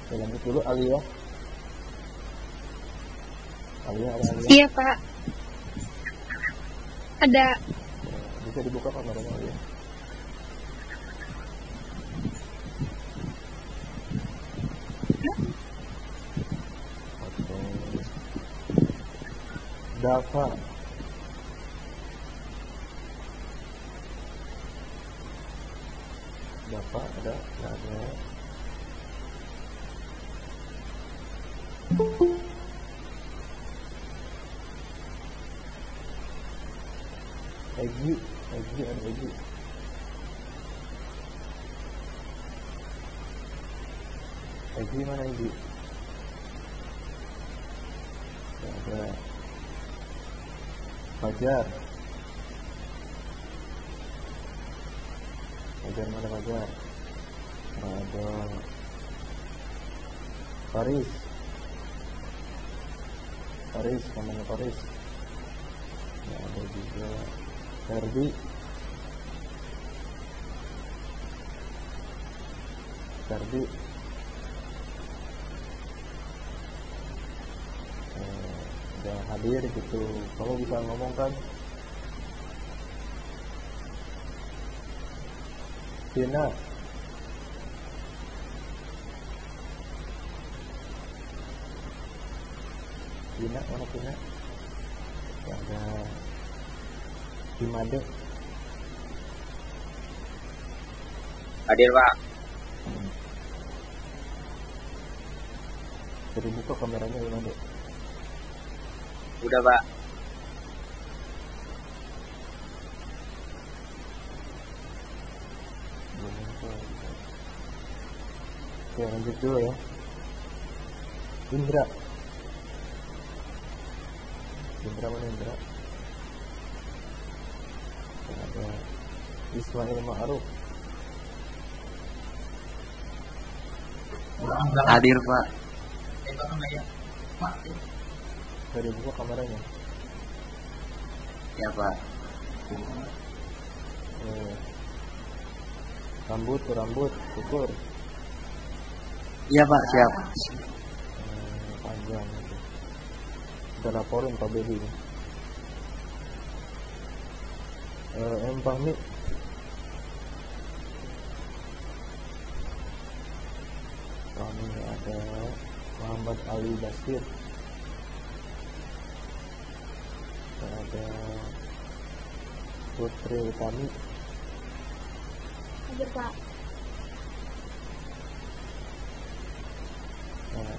Oke, lanjut dulu Alia. Alia, ada Alia? Iya Pak. Ada. Bisa dibuka kameranya Alia? Oke. Dava. Dava ada? Nggak ada. Egi ada Egi. Egi mana Egi? Ada. Fajar. Fajar mana Fajar? Ada. Faris. Faris, namanya Faris. Ya, ada juga. Ferdi. Udah hadir gitu. Kamu bisa ngomong kan? Tina. Tina, mana Tina? Ada Imade. Hadir Pak. Jadi buka kameranya Imade. Udah Pak. Belum buka. Oke, lanjut dulu ya. Indra mana Indra? Ada Ismail Ma'ruf. Hadir Pak. Jadi buka kameranya. Ya Pak. Rambut ukur. Iya Pak, siap. Panjang itu. Kita laporin Pak Bedi. M. Fahmi. Kami ada Muhammad Ali Basir. Ada Putri Utami. Hadir Pak.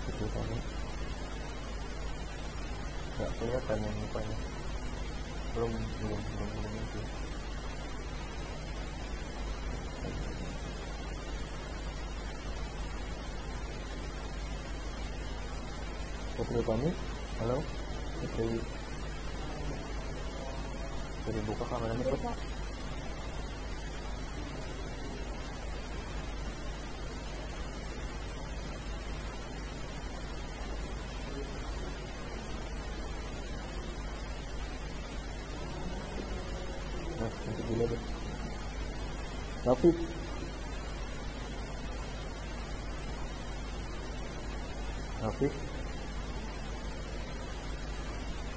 Putri Utami. Nggak kelihatan yang mukanya. Belum itu. Putri Utami, halo Putri. Jadi buka kameranya Put. Nanti dulu deh. Rafiq.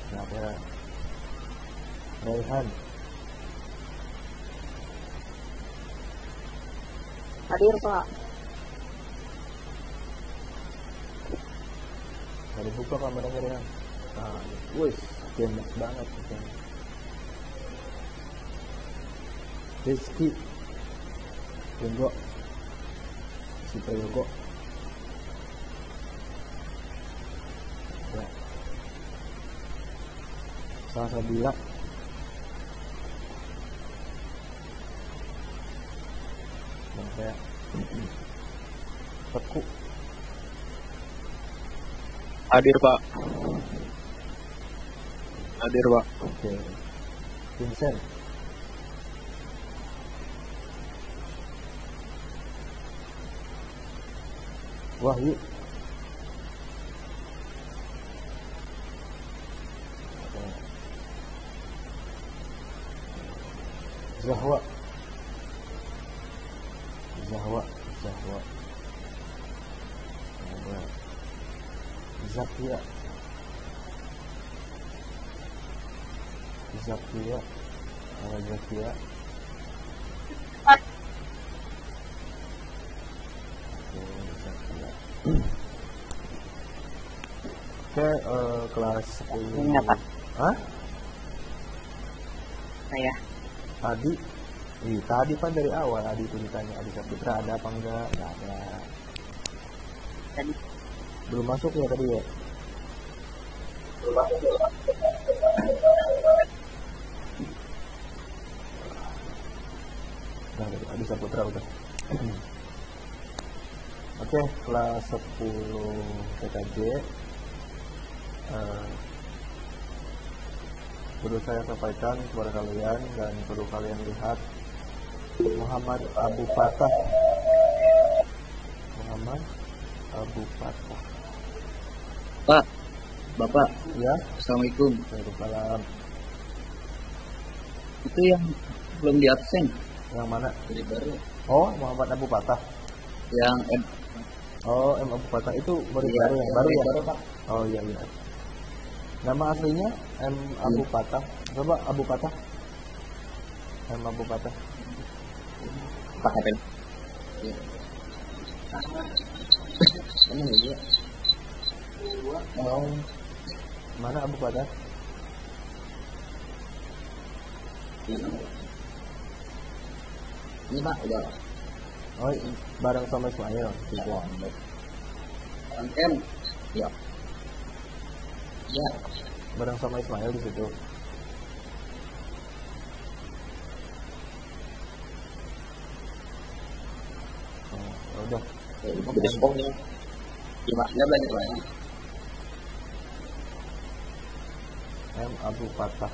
Ada Raihan. Hadir Pak. Ada buka kameranya Raihan. Wih, gemes banget. Rizky Yogo, si Yogo. Ya. Salsabila. Dan saya Teku. Hadir Pak. Oke. Vincent. Wahyu. Zahwa. ada Zakia ada Zakia. Oke, kelas 10. Ini apa? Hah? Saya. Tadi kan dari awal Adi itu ditanya Adi Saputra ada apa enggak? Enggak ada. Tadi. Belum masuk ya tadi ya? Nah, dari Adi Saputra udah. Oke, kelas 10 TKJ. Perlu saya sampaikan kepada kalian dan perlu kalian lihat Muhammad Abu Fatah. Pak, Bapak, Ya, Assalamualaikum. Waalaikumsalam. Itu yang belum di absen. Yang mana? Jadi baru. Oh, Muhammad Abu Fatah. Yang Oh, M Abu Fatah itu baru Iya, yang baru ya? baru, Pak. Oh iya. Nama aslinya M Abu Fatah. Coba Abu Fatah. M Abu Fatah. Pak Hapen. Iya. Ini dia. Oh, mana Abu Fatah? Ini Pak, udah. Oh, bareng sama Ismail. Gitu. M. Ya. Ya. Bareng sama Ismail di situ. Oh, ya udah. Udah sepongnya. Gimana belajar lagi? M Abu Fatah.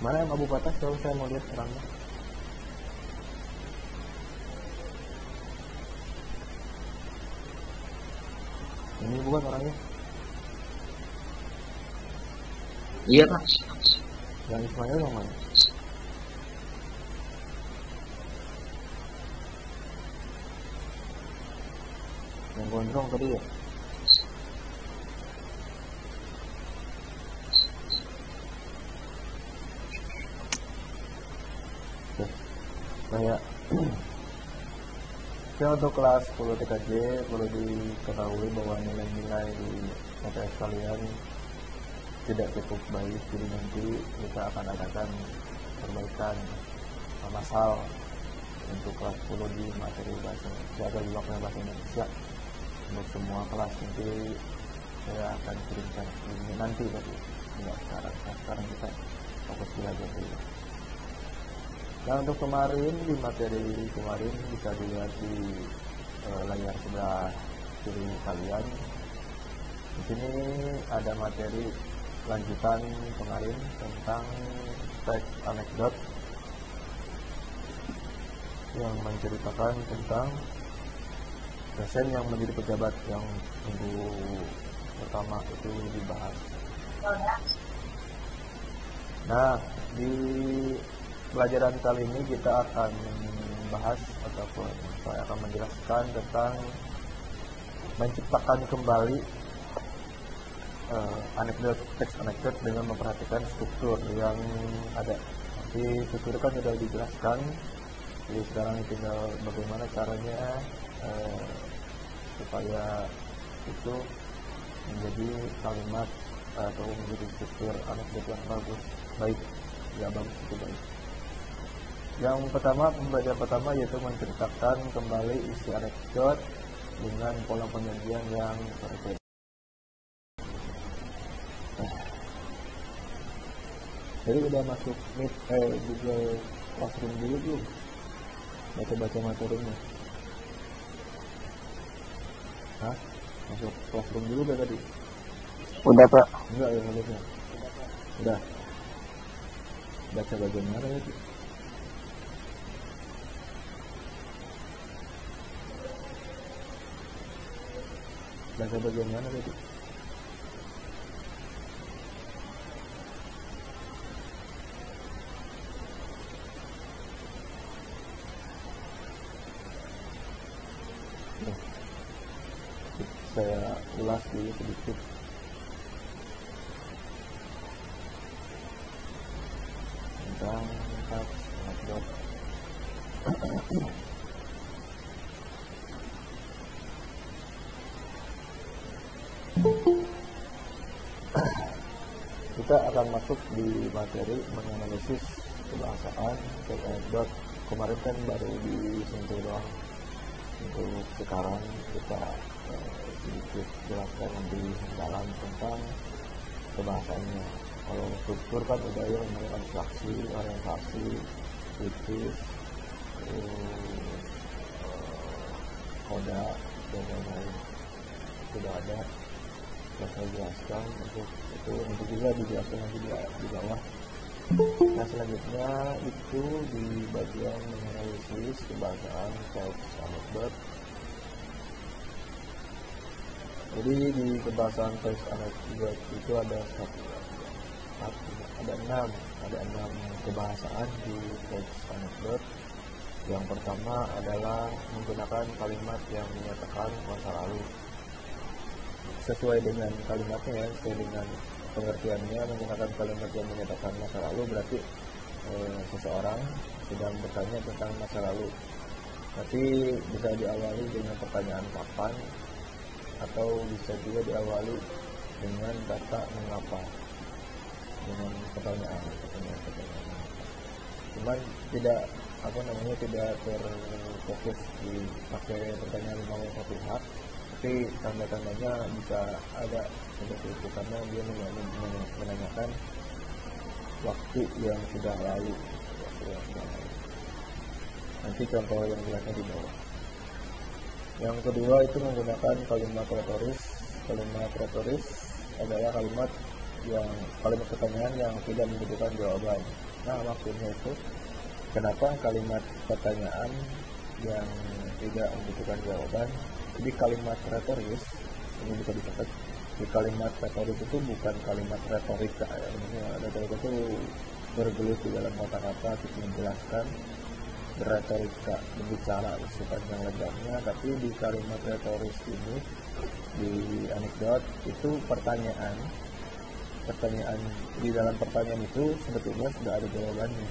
Mana M Abu Fatah? Coba saya mau lihat orangnya. Ini bukan orangnya. Iya Pak. Yang Ismail yang mana? Yang gondrong tadi ya? Oke. Kayak Oke, untuk kelas 10 TKJ perlu diketahui bahwa nilai-nilai di PTS kalian tidak cukup baik, jadi nanti kita akan adakan perbaikan masal untuk kelas 10 di materi bahasa Indonesia atau di waktu bahasa Indonesia untuk semua kelas. Nanti saya akan kirimkan ini nanti, tapi tidak sekarang. Sekarang kita fokus belajar dulu. Nah, untuk kemarin di materi kemarin bisa dilihat di layar sebelah kiri kalian. Di sini ada materi lanjutan kemarin tentang teks anekdot yang menceritakan tentang dosen yang menjadi pejabat yang minggu pertama itu dibahas. Nah, di pelajaran kali ini kita akan membahas ataupun saya akan menjelaskan tentang menciptakan kembali teks anekdot dengan memperhatikan struktur yang ada. Nanti struktur kan sudah dijelaskan, jadi sekarang tinggal bagaimana caranya supaya itu menjadi kalimat atau menjadi struktur anekdot yang bagus, baik, ya bagus itu baik. Yang pertama, pembelajaran pertama yaitu menceritakan kembali isi anekdot dengan pola penyajian yang berbeda. Jadi udah masuk Google Classroom dulu belum? Baca-baca materinya. Hah? Masuk Classroom dulu gak tadi? Udah Pak. Enggak ya harusnya. Udah. Baca bagian mana ya? Baca bagian mana tadi? saya ulas dulu sedikit. Tentang teks anekdot. Kita akan masuk di materi menganalisis kebahasaan teks anekdot. Kemarin kan baru disentuh doang. Untuk sekarang kita sedikit jelaskan lebih dalam tentang kebahasaannya. Kalau struktur kan udah ya abstraksi, orientasi, kritis, koda dan lain-lain sudah ada yang saya jelaskan. Untuk itu nanti juga dijelaskan nanti di bawah. Nah selanjutnya itu di bagian menganalisis kebahasaan teks anekdot. Jadi di kebahasaan teks anekdot itu ada enam kebahasaan di teks anekdot. Yang pertama adalah menggunakan kalimat yang menyatakan masa lalu. Sesuai dengan kalimatnya ya, sesuai dengan pengertiannya, menggunakan kalimat yang menyatakan masa lalu berarti seseorang sedang bertanya tentang masa lalu. Nanti bisa diawali dengan pertanyaan kapan, atau bisa juga diawali dengan kata mengapa, dengan pertanyaan. Cuman tidak tidak terfokus di pakai pertanyaan mau pihak, tapi tanda-tandanya bisa ada seperti itu karena dia menanyakan waktu yang sudah lalu. Nanti contoh yang jelasnya di bawah. Yang kedua itu menggunakan kalimat retoris. Kalimat retoris adalah kalimat pertanyaan yang tidak membutuhkan jawaban. Nah maksudnya itu kenapa kalimat pertanyaan yang tidak membutuhkan jawaban? Jadi kalimat retoris ini bisa dicatat. Di kalimat retoris itu bukan kalimat retorika ya. Retorika itu bergelut di dalam kata-kata untuk menjelaskan, berretorika, berbicara sepanjang lebarnya. Tapi di kalimat retoris ini di anekdot itu pertanyaan di dalam pertanyaan itu sebetulnya sudah ada jawabannya.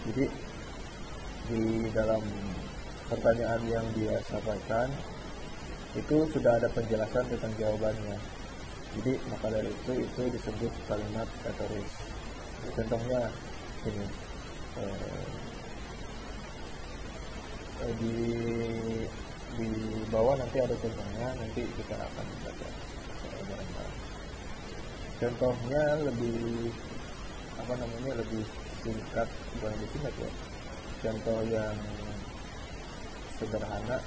Jadi di dalam pertanyaan yang dia sampaikan itu sudah ada penjelasan tentang jawabannya. Jadi maka dari itu disebut kalimat retoris. Contohnya ini di bawah nanti ada contohnya, nanti kita akan baca bareng-bareng. Contohnya lebih lebih singkat, bukan lebih singkat ya. Contoh yang sederhana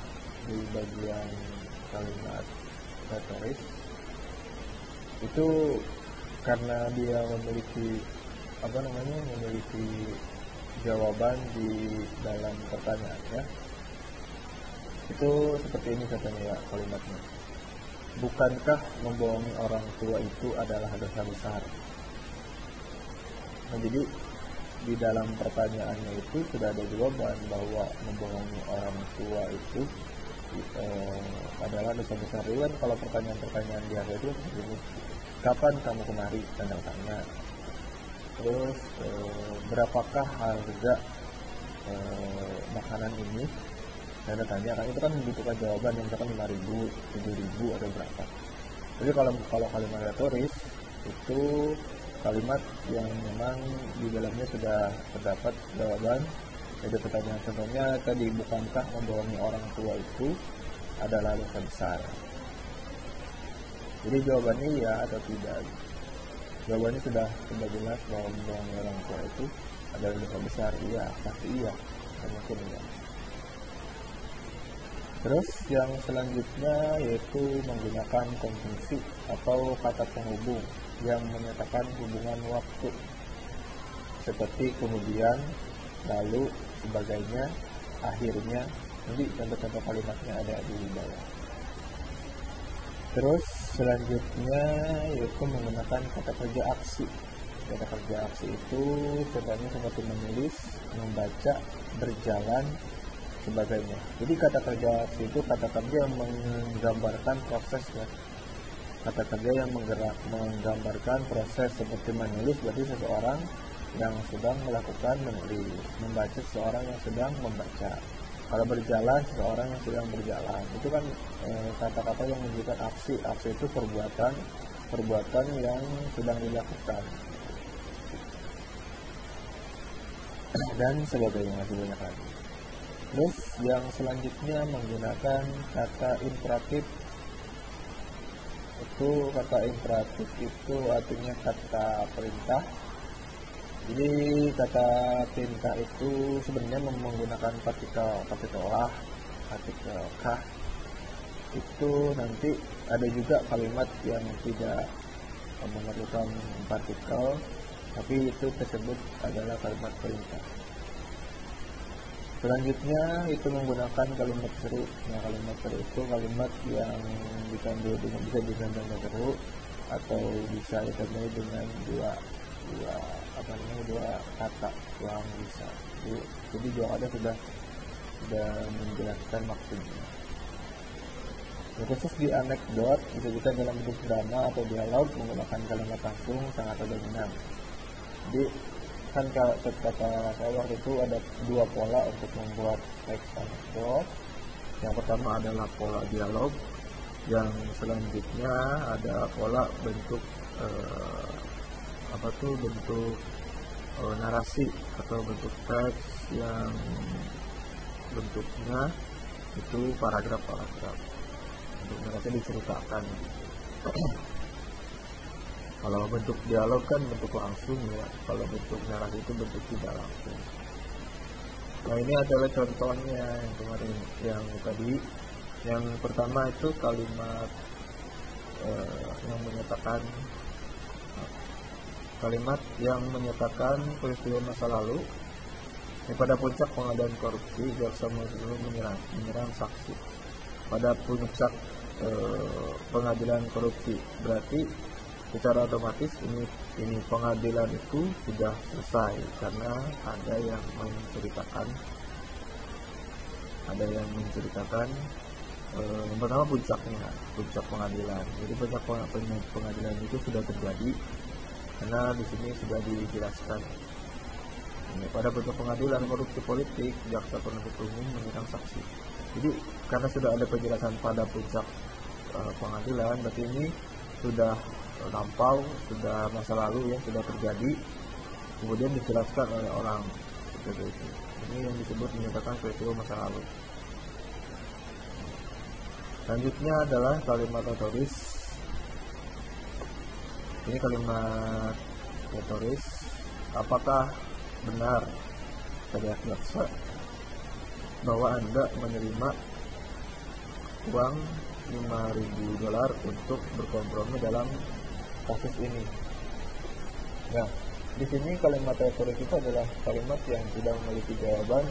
di bagian kalimat retoris itu karena dia memiliki memiliki jawaban di dalam pertanyaannya. Itu seperti ini katanya ya kalimatnya. Bukankah membohongi orang tua itu adalah dosa besar? Nah, jadi di dalam pertanyaannya itu sudah ada jawaban bahwa membohongi orang tua itu adalah dosa besar. Kan kalau pertanyaan-pertanyaan biasa itu begini, kapan kamu kemari? Tanda tanya. Terus berapakah harga makanan ini? Tanda tanya. Kan itu kan membutuhkan jawaban yang misalkan 5.000, 7.000 atau berapa. Jadi kalau kalimat retoris itu kalimat yang memang di dalamnya sudah terdapat jawaban. Jadi pertanyaan contohnya tadi, bukankah membohongi orang tua itu adalah dosa besar? Jadi jawabannya iya atau tidak. Jawabannya sudah jelas bahwa membohongi orang tua itu adalah dosa besar. Iya, pasti iya. Mungkin iya. Terus yang selanjutnya yaitu menggunakan konjungsi atau kata penghubung yang menyatakan hubungan waktu seperti kemudian, lalu, sebagainya, akhirnya. Jadi contoh-contoh kalimatnya ada di bawah. Terus selanjutnya yaitu menggunakan kata kerja aksi. Kata kerja aksi itu contohnya seperti menulis, membaca, berjalan, sebagainya. Jadi kata kerja aksi itu kata kerja yang menggambarkan prosesnya. Kata kerja yang menggambarkan proses seperti menulis, berarti seseorang yang sedang melakukan menulis, membaca seseorang yang sedang membaca. Kalau berjalan seseorang yang sedang berjalan. Itu kan kata-kata yang menunjukkan aksi. Aksi itu perbuatan yang sedang dilakukan. Dan sebagainya, masih banyak lagi. Terus yang selanjutnya menggunakan kata imperatif. Kata imperatif itu artinya kata perintah. Jadi kata perintah itu sebenarnya menggunakan partikel lah, partikel kah. Itu nanti ada juga kalimat yang tidak memerlukan partikel, tapi itu tersebut adalah kalimat perintah. Selanjutnya itu menggunakan kalimat seru. Nah, kalimat seru itu kalimat yang bisa ditandai dengan seru atau bisa ditandai dengan dua kata yang bisa. Jadi dua kata sudah menjelaskan maksudnya. Khusus di anekdot disebutkan dalam bentuk drama atau dialog menggunakan kalimat langsung sangat dominan. Jadi kan kata saya waktu itu ada dua pola untuk membuat teks anekdot. Yang pertama adalah pola dialog, yang selanjutnya ada pola bentuk bentuk narasi atau bentuk teks yang bentuknya itu paragraf. Bentuk narasi diceritakan. Kalau bentuk dialog kan bentuk langsung ya, kalau bentuk narasi itu bentuk tidak langsung. Nah, ini adalah contohnya yang kemarin, yang tadi. Yang pertama itu kalimat yang menyatakan peristiwa masa lalu. Pada puncak pengadaan korupsi, jaksa penuntut menyerang saksi. Pada puncak pengadilan korupsi, berarti secara otomatis ini pengadilan itu sudah selesai karena ada yang menceritakan pertama puncak pengadilan. Jadi puncak pengadilan itu sudah terjadi karena di sini sudah dijelaskan. Pada puncak pengadilan korupsi politik, jaksa penuntut umum menyerang saksi. Jadi karena sudah ada penjelasan pada puncak pengadilan, berarti ini sudah lampau, sudah masa lalu yang sudah terjadi, kemudian dijelaskan oleh orang seperti itu. Ini yang disebut menyatakan peristiwa masa lalu. Selanjutnya adalah kalimat retoris. Ini kalimat retoris. Apakah benar pada jaksa bahwa Anda menerima uang $5.000 untuk berkompromi dalam kasus ini? Nah, di sini kalimat retoris itu adalah kalimat yang tidak memiliki jawaban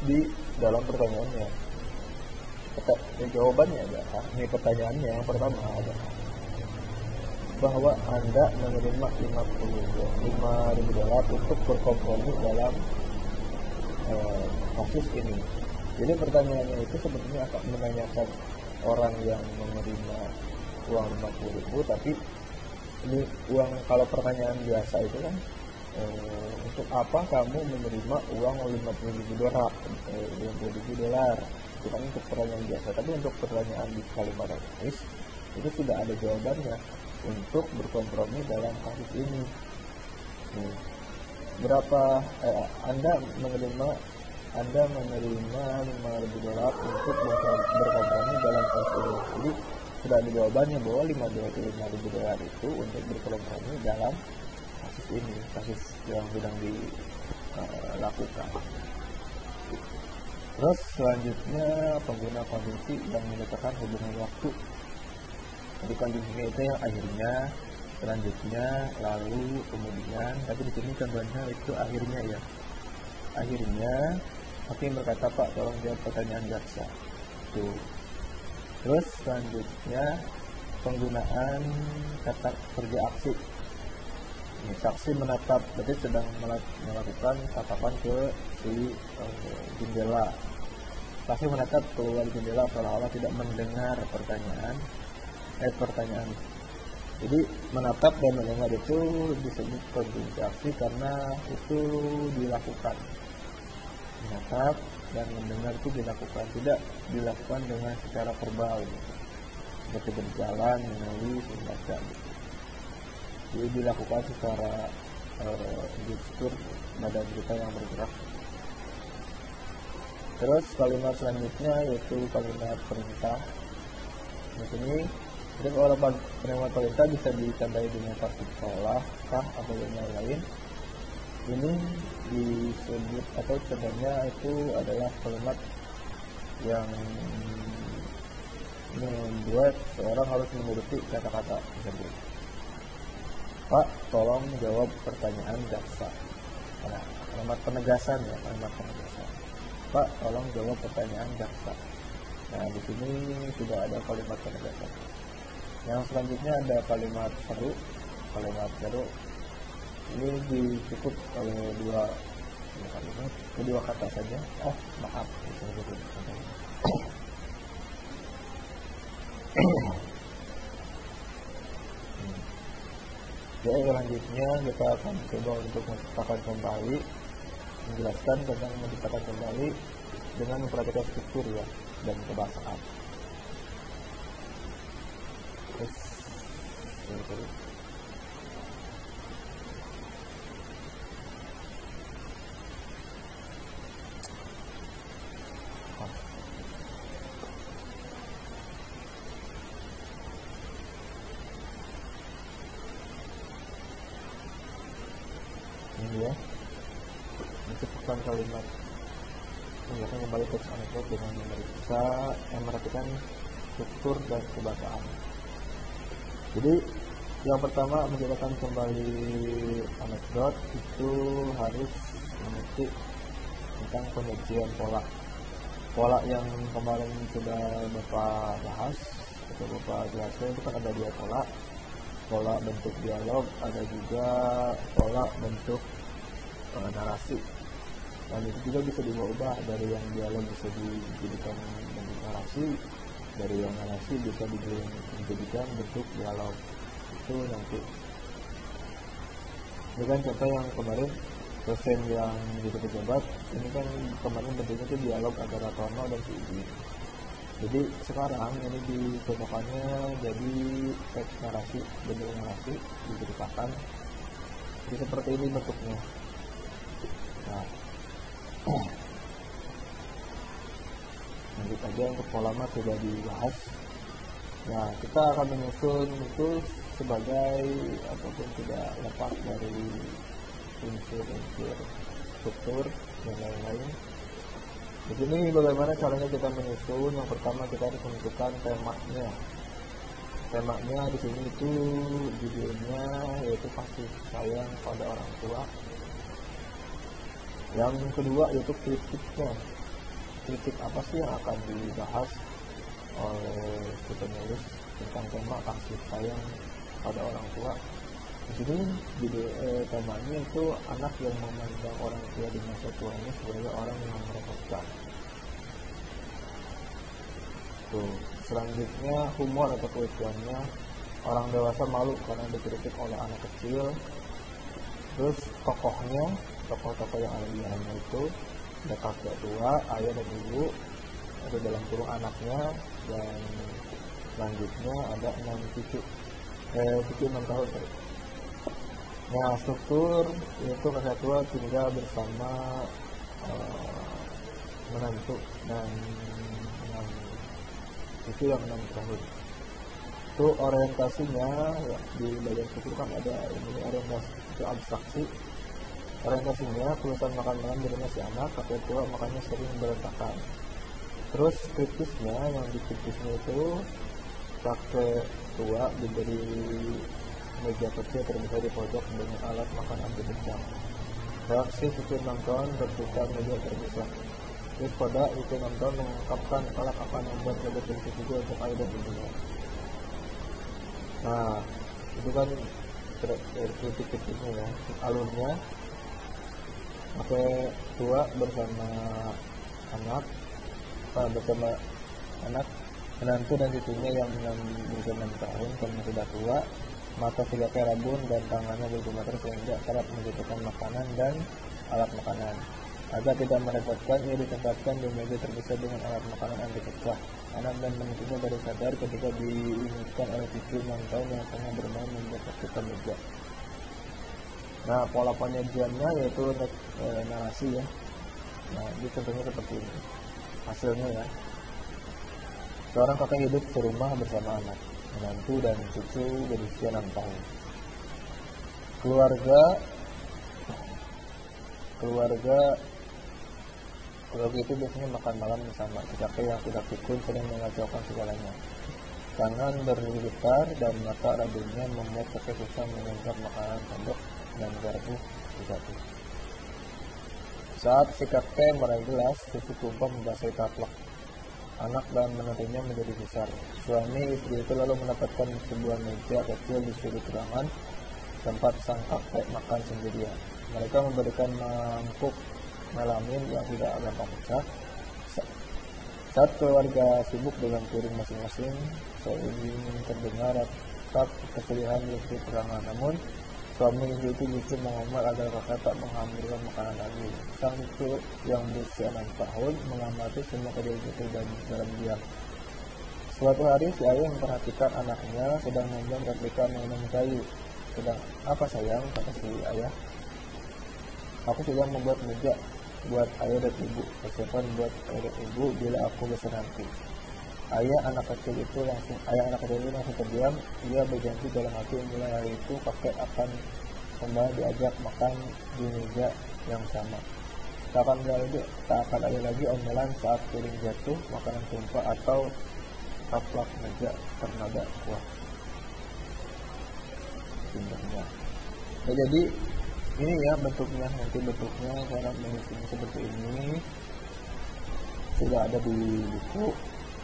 di dalam pertanyaannya. Jawabannya adalah, ini pertanyaannya yang pertama adalah bahwa Anda menerima $5.000 untuk berkompromi dalam kasus ini. Jadi pertanyaannya itu sebetulnya akan menanyakan orang yang menerima uang 50.000, tapi ini uang, kalau pertanyaan biasa itu kan untuk apa kamu menerima uang $50.000 itu kan untuk pertanyaan biasa. Tapi untuk pertanyaan di kalimat retoris itu sudah ada jawabannya, untuk berkompromi dalam kasus ini. Berapa Anda menerima $5.000 untuk berkompromi dalam kasus ini. Jadi sudah ada jawabannya bahwa $5.000 itu untuk berkompromi dalam kasus ini, kasus yang sedang dilakukan. Terus selanjutnya pengguna konjungsi yang menyatakan hubungan waktu. Jadi konjungsinya itu yang akhirnya, selanjutnya, lalu, kemudian. Tapi di sini contohnya itu akhirnya ya. Akhirnya hakim berkata, Pak, tolong jawab pertanyaan jaksa. Tuh. Terus selanjutnya penggunaan kata kerja aksi. Ini, saksi menatap, berarti sedang melakukan tatapan ke si jendela. Saksi menatap keluar jendela seolah-olah tidak mendengar pertanyaan. Jadi menatap dan mendengar itu disebut konsumsi saksi karena itu dilakukan. Menatap dan mendengar itu dilakukan, tidak dilakukan dengan secara verbal, gitu. Seperti berjalan, menulis, membaca, gitu. Jadi dilakukan secara gestur nada berita yang bergerak. Terus kalimat selanjutnya yaitu kalimat perintah. Di sini, jadi kalau kalimat perintah bisa ditandai dengan partikulah kah atau yang lain. Ini disebut atau contohnya itu adalah kalimat yang membuat seorang harus menuruti kata-kata tersebut. Pak, tolong jawab pertanyaan jaksa. Nah, kalimat penegasan ya, kalimat penegasan. Pak, tolong jawab pertanyaan jaksa. Nah, di sini sudah ada kalimat penegasan. Yang selanjutnya ada kalimat seru. Kalimat seru ini cukup oleh kedua kata saja. Oh, maaf, bisa begitu. Ya, selanjutnya kita akan coba untuk menciptakan kembali, menjelaskan tentang menciptakan kembali dengan memperhatikan struktur ya dan kebahasaan. Terus, ini ya, menciptakan kalimat, menjelaskan kembali teks anekdot dengan memperhatikan struktur dan kebahasaan. Jadi yang pertama, menciptakan kembali anekdot itu harus mengerti tentang penyajian pola yang kemarin sudah Bapak bahas atau Bapak jelaskan. Itu kan ada dua pola bentuk dialog, ada juga pola bentuk narasi. Dan itu juga bisa diubah dari yang dialog bisa dijadikan bentuk narasi, dari yang narasi bisa dijadikan bentuk dialog. Itu nanti. Ini kan contoh yang kemarin dosen yang jadi pejabat, ini kan kemarin bentuknya itu dialog antara Tono dan si Ibi. Jadi sekarang ini dicobakannya jadi teks narasi, bentuk narasi diceritakan. Jadi seperti ini bentuknya. Nah, lanjut aja, untuk pola sudah dibahas. Nah, kita akan menyusun itu sebagai ataupun tidak lepas dari unsur-unsur struktur dan lain-lain. Di sini bagaimana caranya kita menyusun? Yang pertama kita harus menentukan temanya. Temanya di sini itu judulnya yaitu kasih sayang pada orang tua. Yang kedua yaitu kritiknya. Kritik apa sih yang akan dibahas oleh si penulis tentang tema kasih sayang pada orang tua. Di sini temanya itu anak yang memandang orang tua di masa tuanya sebagai orang yang merepotkan. Tuh, selanjutnya humor atau kelucuannya, orang dewasa malu karena dikritik oleh anak kecil. Terus tokoh-tokoh yang ada di dalamnya itu ada kakek tua, ayah dan ibu, ada dalam kurung anaknya, dan selanjutnya ada 6 cucu 6 tahun. Nah, struktur yaitu kakek tua tinggal bersama menantu dan cucu yang 6 tahun. Itu orientasinya ya, di bagian struktur kan ada ini orientasi itu abstraksi. Orientasinya tulisan makan-makan di rumah si anak, kakek tua makanya sering berantakan. Terus kritisnya, yang di kritisnya itu kakek tua diberi meja kecil terbesar di pojok dengan alat makan anti pecah. Reaksi cucu nonton bertukar meja terpisah. Terus pada itu nonton mengungkapkan kalau akan membuat meja terpisah juga untuk ayah dan ibunya. Nah, itu kan titik-titiknya ya, alurnya pakai tua bersama anak, bersama anak, menantu dan cucunya yang berusia 6 tahun karena sudah tua, mata sudah rabun dan tangannya bergemeter sehingga kerap menjatuhkan makanan dan alat makanan. Agar tidak merepotkan, ia ditempatkan di meja terpisah dengan alat makanan yang dipecah. Anak dan menantunya baru sadar ketika diingatkan oleh cucu 6 tahun yang tengah bermain membuat sekitar meja. Nah, pola penyajiannya yaitu narasi ya. Nah, ini contohnya seperti ini. Hasilnya ya. Seorang kakek hidup serumah bersama anak, menantu dan cucu berusia 6 tahun. Keluarga itu biasanya makan malam bersama. Si kakek yang sudah pikun sedang mengacaukan segalanya. Tangan bergetar dan mata rabunnya membuat kakek susah menangkap makanan sendok dan garpu satu. Saat si kakek meraih gelas, susu tumpah membasahi taplak. Anak dan menantunya menjadi besar. Suami istri itu lalu mendapatkan sebuah meja kecil di sudut ruangan tempat sang kakek makan sendirian. Mereka memberikan mangkuk melamin yang tidak gampang pecah. Saat keluarga sibuk dengan piring masing-masing, seiring terdengar ratap kesedihan di sudut ruangan. Namun suami istri itu justru mengomel agar kakek tak menghamburkan makanan lagi. Sang cucu yang berusia 6 tahun mengamati semua kejadian itu dalam diam. Suatu hari si ayah memperhatikan anaknya sedang membuat replika mainan kayu. Sedang apa sayang, kata si ayah. Aku sedang membuat meja buat ayah dan ibu. Persiapan buat ayah dan ibu bila aku besar nanti. Ayah anak kecil itu langsung terdiam. Ia berjanji dalam hati mulai hari itu kakek akan kembali diajak makan di meja yang sama. Tak akan ada lagi omelan saat piring jatuh, makanan tumpah atau taplak meja ternada kuat. Sumbernya. Nah, jadi ini ya bentuknya, nanti bentuknya cara mengisinya seperti ini sudah ada di buku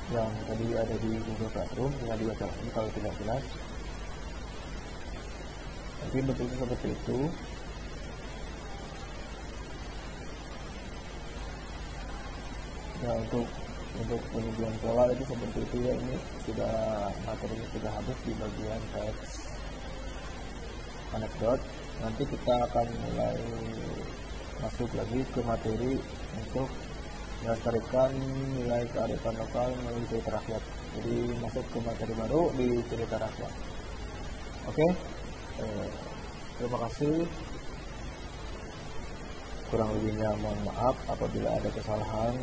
yang tadi ada di Google Classroom. Tinggal dibaca lagi kalau tidak jelas. Nanti bentuknya seperti itu. Nah, untuk pengujian pola itu seperti itu ya. Ini sudah materinya sudah habis di bagian teks anekdot. Nanti kita akan mulai masuk lagi ke materi untuk melestarikan nilai kearifan lokal melalui cerita rakyat. Jadi masuk ke materi baru di cerita rakyat. Oke, terima kasih. Kurang lebihnya mohon maaf apabila ada kesalahan,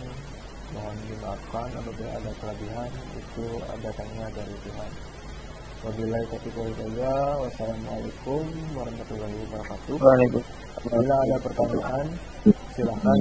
mohon dimaafkan. Apabila ada kelebihan itu datangnya dari Tuhan. Wabillahi taufiq wal hidayah. Wassalamualaikum warahmatullahi wabarakatuh. Bila ada pertanyaan silahkan